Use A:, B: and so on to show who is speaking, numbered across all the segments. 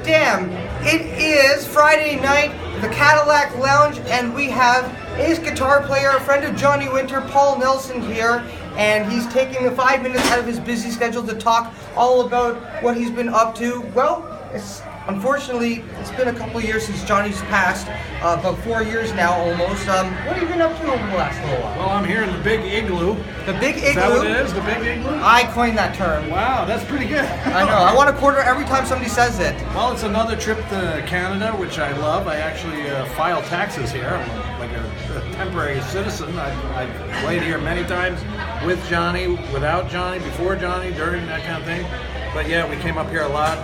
A: damn, it is Friday night, the Cadillac Lounge, and we have ace guitar player, a friend of Johnny Winter, Paul Nelson here, and he's taking the 5 minutes out of his busy schedule to talk all about what he's been up to. Well, unfortunately, it's been a couple of years since Johnny's passed, about 4 years now almost. What have you been up to over the last little while?
B: Well, I'm here in the Big Igloo.
A: The Big Igloo?
B: Is that what it is, the Big Igloo?
A: I coined that term.
B: Wow, that's pretty good.
A: I know, I want a quarter every time somebody says it.
B: Well, it's another trip to Canada, which I love. I actually file taxes here. I'm like a temporary citizen. I've played here many times with Johnny, without Johnny, before Johnny, during, that kind of thing. But yeah, we came up here a lot,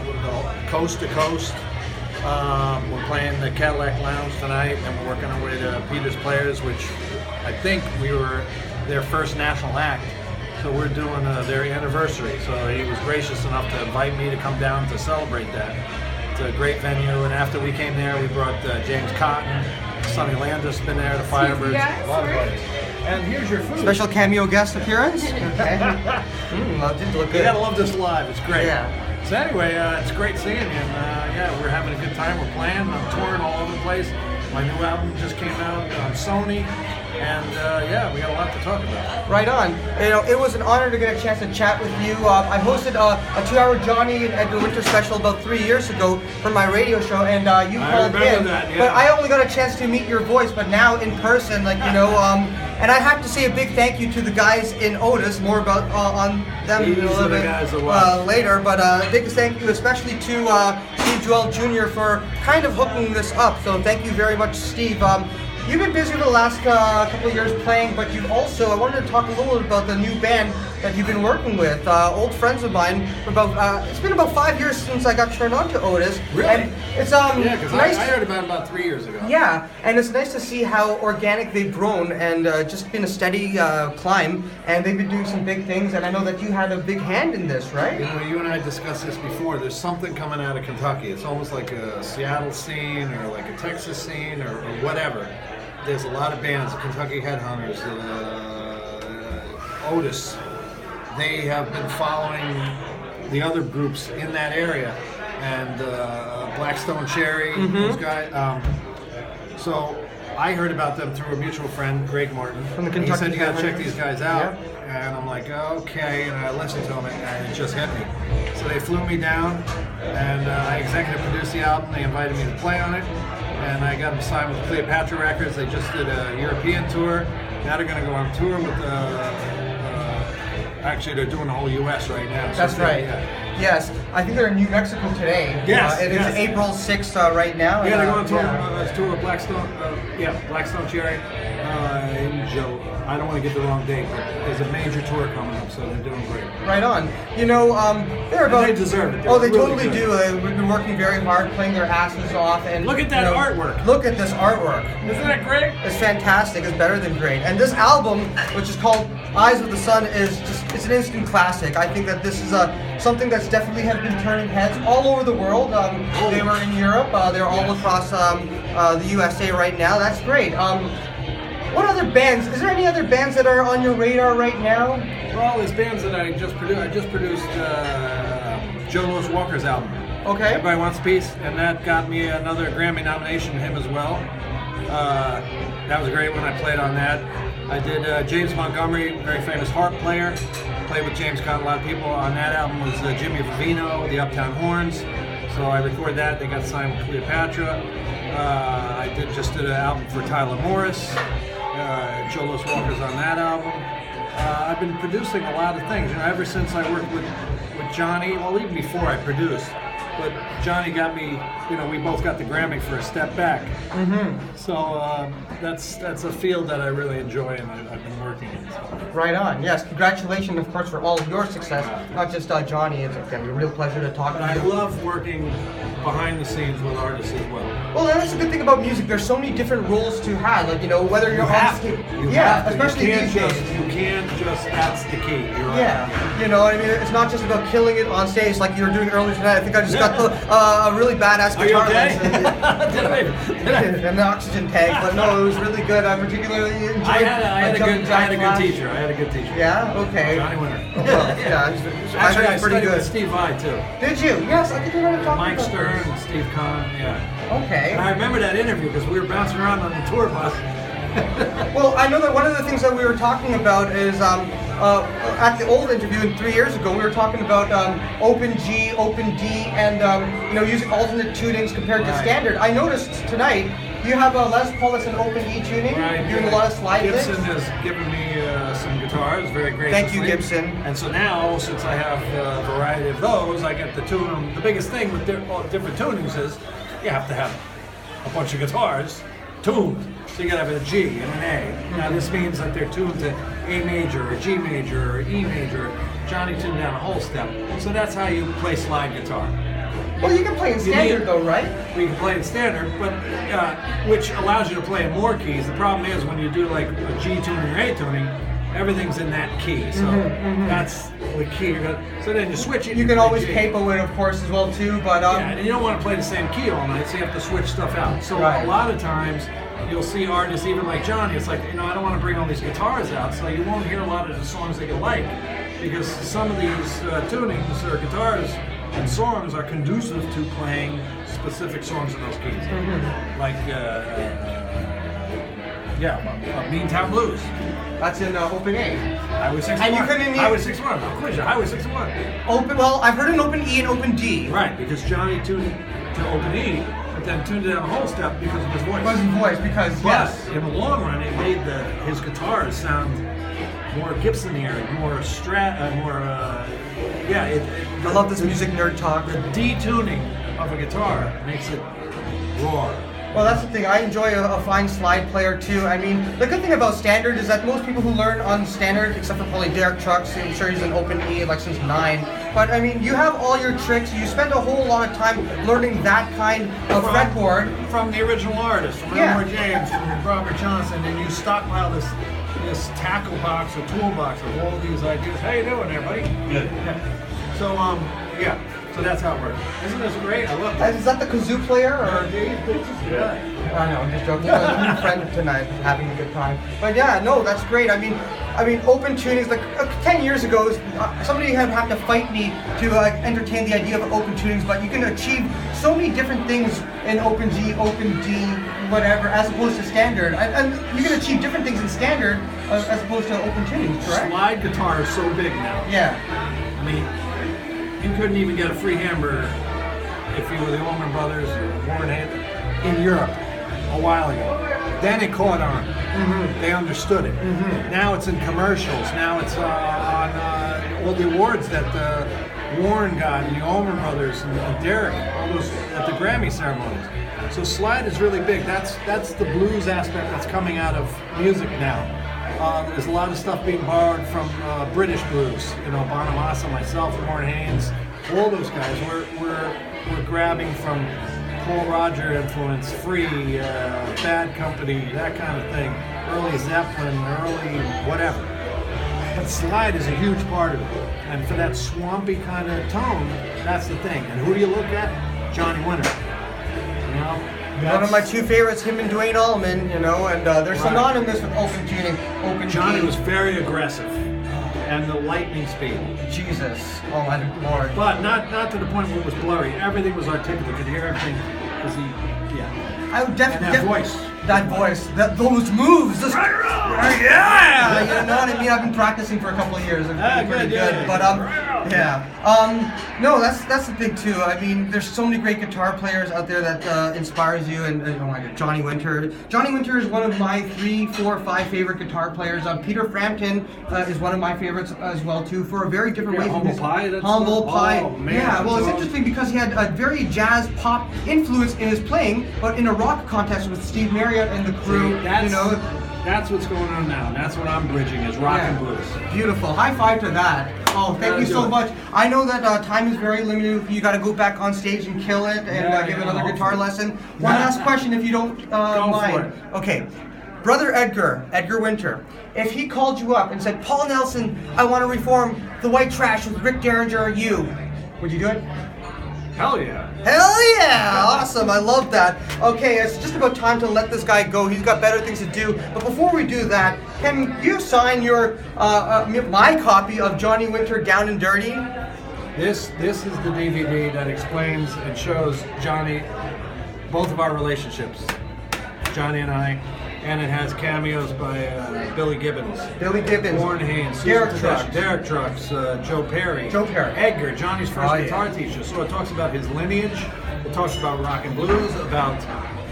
B: coast to coast. We're playing the Cadillac Lounge tonight, and we're working our way to Peter's Players, which I think we were their first national act. So we're doing their anniversary. So he was gracious enough to invite me to come down to celebrate that. It's a great venue, and after we came there, we brought James Cotton, Sonny Landis been there, the Firebirds. A lot of buddies. And here's your food.
A: Special cameo guest appearance? Okay. Loved it. Look good.
B: You gotta love this live. It's great.
A: Yeah.
B: So anyway, it's great seeing you. And yeah, we're having a good time. We're playing. I'm touring all over the place. My new album just came out on Sony. And yeah, we got a lot to talk about.
A: Right on. You know, it was an honor to get a chance to chat with you. I hosted a 2-hour Johnny and Edgar Winter special about 3 years ago for my radio show, and you called in.
B: That, yeah.
A: But I only got a chance to meet your voice, but now in person, like, you know, and I have to say a big thank you to the guys in Otis. More about on them a little bit later. But a big thank you especially to Steve Joel Jr. for kind of hooking this up. So thank you very much, Steve. You've been busy the last couple of years playing, but you've also, I wanted to talk a little bit about the new band that you've been working with. Old friends of mine, it's been about 5 years since I got turned on to Otis.
B: Really?
A: And it's
B: yeah, because
A: nice.
B: I heard about 3 years ago.
A: Yeah, and it's nice to see how organic they've grown and just been a steady climb, and they've been doing some big things, and I know that you had a big hand in this, right?
B: You know, you and I discussed this before. There's something coming out of Kentucky. It's almost like a Seattle scene or like a Texas scene or whatever. There's a lot of bands, the Kentucky Headhunters, Otis. They have been following the other groups in that area, and Blackstone Cherry, those guys. So I heard about them through a mutual friend, Greg Martin.
A: From the Kentucky
B: He said, you gotta check these guys out.
A: Yeah.
B: And I'm like, okay, and I listened to them, and it just hit me. So they flew me down, and I executive produced the album. They invited me to play on it. And I got them signed with Cleopatra Records. They just did a European tour. Now they're going to go on tour with actually they're doing the whole U.S. right now. So
A: That's right.
B: Yeah.
A: Yes, I think they're in New Mexico today.
B: Yes,
A: it is April 6th right now.
B: Yeah, they're going to tour with Blackstone. Blackstone Cherry. I don't want to get the wrong date, but there's a major tour coming up, so they're doing great.
A: Right on. You know, they're about.
B: They deserve it.
A: Oh, they
B: really
A: totally do. We've been working very hard, playing their asses off, and
B: look at that artwork.
A: Look at this artwork.
B: Isn't that great?
A: It's fantastic. It's better than great. And this album, which is called Eyes of the Sun, is just—it's an instant classic. I think that this is something that's definitely have been turning heads all over the world. They were in Europe. They're all across the USA right now. That's great. What other bands? Is there any other bands that are on your radar right now?
B: Well, there's bands that I just produced. I just produced Joe Louis Walker's album.
A: Okay.
B: Everybody Wants a Piece, and that got me another Grammy nomination, him as well. That was great when I played on that. I did James Montgomery, very famous harp player. Played with James Cotton, a lot of people. On that album was Jimmy Vivino, the Uptown Horns. So I recorded that. They got signed with Cleopatra. I just did an album for Tyler Morris. Joe Louis Walker's on that album. I've been producing a lot of things. You know, ever since I worked with Johnny, well, even before I produced. But Johnny got me, you know, we both got the Grammy for A Step Back. Mm-hmm. So that's a field that I really enjoy and I've been working in. So.
A: Right on. Yes, congratulations, of course, for all of your success. Not just Johnny. It's going to be a real pleasure to talk to you.
B: I love working behind the scenes with artists as well.
A: Well, that's the good thing about music. There's so many different roles to have. Like, you know, whether you're on stage. Yeah, especially these days.
B: You can't just, that's the key. You're right.
A: Yeah, you know what I mean? It's not just about killing it on stage like you were doing earlier tonight. I think I just got a really badass guitar lesson. And the oxygen tank, but no, it was really good. I particularly enjoyed
B: I had a good teacher.
A: Yeah? Okay.
B: Johnny Winter.
A: Well, yeah,
B: Actually, I
A: pretty
B: studied
A: good.
B: with Steve Vai, too.
A: Did you? Yes, I think you're going to talk
B: Mike
A: about
B: Stern
A: this.
B: and Steve Kahn, yeah.
A: Okay.
B: And I remember that interview because we were bouncing around on the tour bus.
A: Well, I know that one of the things that we were talking about is at the old interview 3 years ago, we were talking about open G, open D, and using alternate tunings compared to standard. I noticed tonight you have a Les Paul that's an open E tuning.
B: Right.
A: You're doing a lot of slide licks.
B: Gibson has given me some guitars, very graciously.
A: Thank you, Gibson.
B: And so now, since I have a variety of those, I get to tune them. The biggest thing with different tunings is you have to have a bunch of guitars tuned. So you gotta have a G and an A. Now this means that they're tuned to A major, or G major, or E major. Johnny tuned down a whole step. So that's how you play slide guitar.
A: Well, you can play in standard though, right?
B: Well, you can play in standard, but which allows you to play in more keys. The problem is when you do like a G tuning or A tuning, everything's in that key. So that's the key. So then you switch it.
A: You can always capo it, of course, as well too. But
B: yeah, and you don't want to play the same key all night, so you have to switch stuff out. So a lot of times you'll see artists, even like Johnny, it's like, I don't want to bring all these guitars out, so you won't hear a lot of the songs that you like, because some of these tunings or guitars and songs are conducive to playing specific songs in those keys. Like, Mean Town Blues.
A: That's in open A.
B: Highway 61.
A: And you couldn't even...
B: Highway 61. I'll quiz you. Highway 61.
A: Open. Well, I've heard an open E and open D.
B: Right, because Johnny tuned to open E, but then tuned it down a whole step because of his voice.
A: Because his voice, because yes.
B: In the long run, it made his guitars sound more Gibson-y, more
A: I love this music nerd talk.
B: The detuning of a guitar makes it roar.
A: Well, that's the thing. I enjoy a fine slide player too. I mean, the good thing about standard is that most people who learn on standard, except for probably Derek Trucks, I'm sure he's an open E like since 9. But I mean, you have all your tricks. You spend a whole lot of time learning that kind of fretboard
B: from the original artist, from Elmore James, from Robert Johnson, and you stockpile this tackle box or toolbox of all these ideas. How you doing there, buddy? Good. Yeah. So that's how it works. Isn't this great? I love it.
A: Is that the kazoo player? Or?
B: Yeah.
A: I know, I'm just joking. I'm with a friend tonight, having a good time. But yeah, no, that's great. I mean, open tunings, like 10 years ago, somebody had to fight me to entertain the idea of open tunings, but you can achieve so many different things in open G, open D, whatever, as opposed to standard. And you can achieve different things in standard as opposed to open tunings, correct?
B: Slide guitar is so big now.
A: Yeah.
B: I mean, you couldn't even get a free hamburger if you were the Allman Brothers or Warren Hayden in Europe a while ago. Then it caught on. They understood it. Now it's in commercials. Now it's on all the awards that Warren got and the Allman Brothers and Derek, all those at the Grammy ceremonies. So slide is really big. That's the blues aspect that's coming out of music now. There's a lot of stuff being borrowed from British blues. Bonamassa, myself, Warren Haynes, all those guys. We're grabbing from Paul Roger influence, Free, Bad Company, that kind of thing. Early Zeppelin, early whatever. But slide is a huge part of it. And for that swampy kind of tone, that's the thing. And who do you look at? Johnny Winter.
A: One of my two favorites, him and Dwayne Allman, and they're synonymous with open tuning, open
B: Johnny
A: G.
B: was very aggressive, and the lightning speed.
A: Jesus, oh my Lord.
B: But not to the point where it was blurry. Everything was articulate. You could hear everything.
A: I would definitely.
B: That voice.
A: Those moves. Yeah. You know what I mean? I've been practicing for a couple of years. I'm pretty good. But no, that's the thing too. I mean, there's so many great guitar players out there that inspires you. And oh my God, Johnny Winter. Johnny Winter is one of my 3, 4, 5 favorite guitar players. Peter Frampton is one of my favorites as well too, for a very different way.
B: Humble Pie.
A: Humble Pie.
B: Oh, man,
A: yeah. Well, it's interesting because he had a very jazz pop influence in his playing, but in a rock context with Steve Marriott and the crew.
B: That's what's going on now. That's what I'm bridging is rock and blues.
A: Beautiful. High five to that. Oh, thank you so much. I know that time is very limited. You got to go back on stage and kill it and give another guitar lesson. One last question, if you don't mind.
B: For it.
A: Okay. Brother Edgar Winter, if he called you up and said, Paul Nelson, I want to reform the white trash with Rick Derringer and you, would you do it?
B: Hell yeah.
A: Hell yeah! Awesome, I love that. Okay, it's just about time to let this guy go. He's got better things to do. But before we do that, can you sign your my copy of Johnny Winter Down and Dirty?
B: This is the DVD that explains and shows Johnny, both of our relationships, Johnny and I, and it has cameos by Billy Gibbons, Warren Haynes,
A: Derek
B: Trucks, Joe Perry, Edgar, Johnny's first guitar teacher. So it talks about his lineage, it talks about rock and blues, about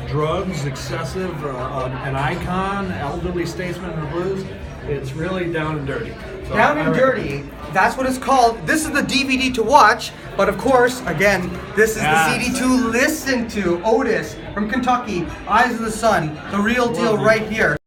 B: drugs, excessive, an icon, elderly statesman in the blues. It's really down and dirty. So
A: Down and Dirty, that's what it's called. This is the DVD to watch, but of course, again, this is the CD to listen to. Otis from Kentucky, Eyes of the Sun, the real deal right here.